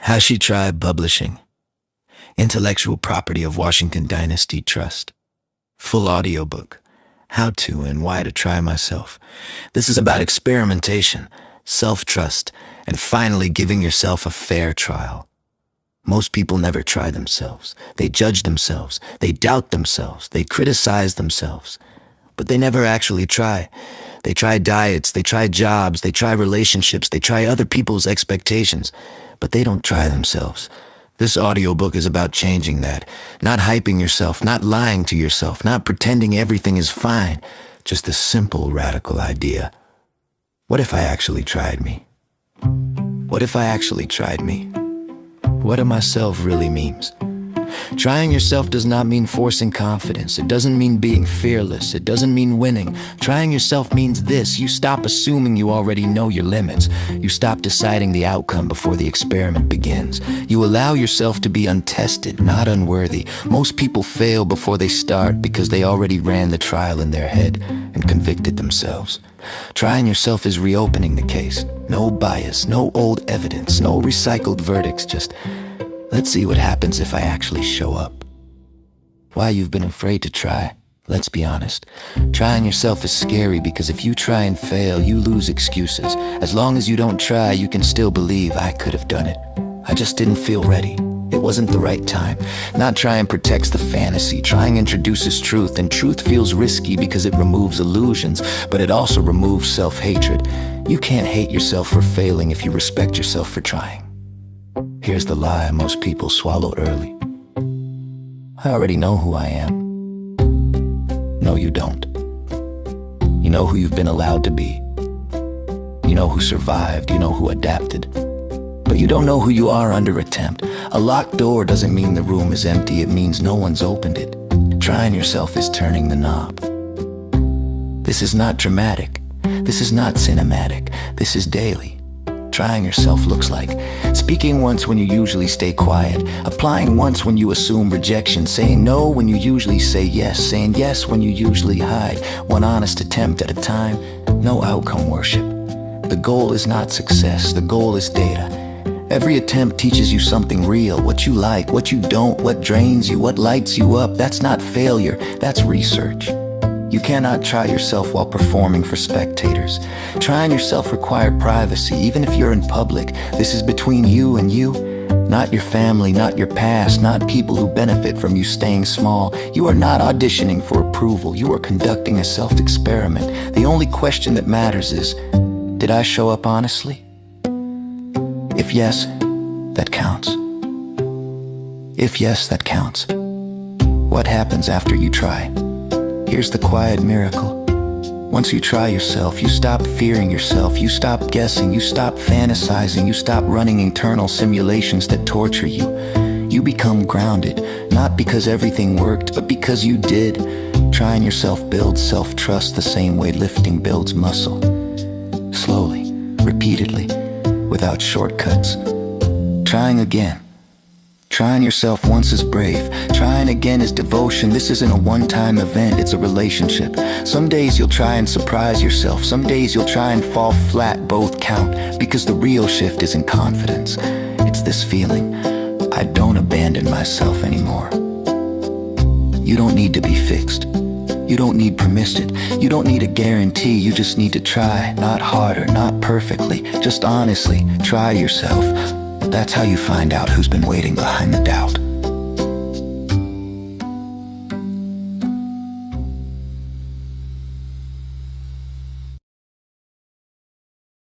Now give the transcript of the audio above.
How She Tried Publishing. Intellectual Property of Washington Dynasty Trust. Full audiobook. How to and why to try myself. This is about experimentation, self-trust, and finally giving yourself a fair trial. Most people never try themselves. They judge themselves. They doubt themselves. They criticize themselves. But they never actually try. They try diets. They try jobs. They try relationships. They try other people's expectations. But they don't try themselves. This audiobook is about changing that. Not hyping yourself, not lying to yourself, not pretending everything is fine. Just a simple, radical idea. What if I actually tried me? What if I actually tried me? What a myself really means. Trying yourself does not mean forcing confidence. It doesn't mean being fearless. It doesn't mean winning. Trying yourself means this: you stop assuming you already know your limits. You stop deciding the outcome before the experiment begins. You allow yourself to be untested, not unworthy. Most people fail before they start because they already ran the trial in their head and convicted themselves. Trying yourself is reopening the case. No bias, no old evidence, no recycled verdicts, just let's see what happens if I actually show up. Why you've been afraid to try? Let's be honest. Trying yourself is scary because if you try and fail, you lose excuses. As long as you don't try, you can still believe I could have done it. I just didn't feel ready. It wasn't the right time. Not trying protects the fantasy. Trying introduces truth, and truth feels risky because it removes illusions, but it also removes self-hatred. You can't hate yourself for failing if you respect yourself for trying. Here's the lie most people swallow early. I already know who I am. No, you don't. You know who you've been allowed to be. You know who survived. You know who adapted. But you don't know who you are under attempt. A locked door doesn't mean the room is empty. It means no one's opened it. Trying yourself is turning the knob. This is not dramatic. This is not cinematic. This is daily. Trying yourself looks like speaking once when you usually stay quiet, applying once when you assume rejection, saying no when you usually say yes, saying yes when you usually hide, one honest attempt at a time, no outcome worship. The goal is not success, the goal is data. Every attempt teaches you something real, what you like, what you don't, what drains you, what lights you up. That's not failure, that's research. You cannot try yourself while performing for spectators. Trying yourself requires privacy, even if you're in public. This is between you and you, not your family, not your past, not people who benefit from you staying small. You are not auditioning for approval. You are conducting a self-experiment. The only question that matters is, did I show up honestly? If yes, that counts. If yes, that counts. What happens after you try? Here's the quiet miracle. Once you try yourself, you stop fearing yourself, you stop guessing, you stop fantasizing, you stop running internal simulations that torture you. You become grounded, not because everything worked, but because you did. Trying yourself builds self-trust the same way lifting builds muscle. Slowly, repeatedly, without shortcuts. Trying again. Trying yourself once is brave. Trying again is devotion. This isn't a one-time event, it's a relationship. Some days you'll try and surprise yourself. Some days you'll try and fall flat. Both count, because the real shift isn't confidence. It's this feeling, I don't abandon myself anymore. You don't need to be fixed. You don't need permission. You don't need a guarantee. You just need to try. Not harder, not perfectly, just honestly. Try yourself. That's how you find out who's been waiting behind the doubt.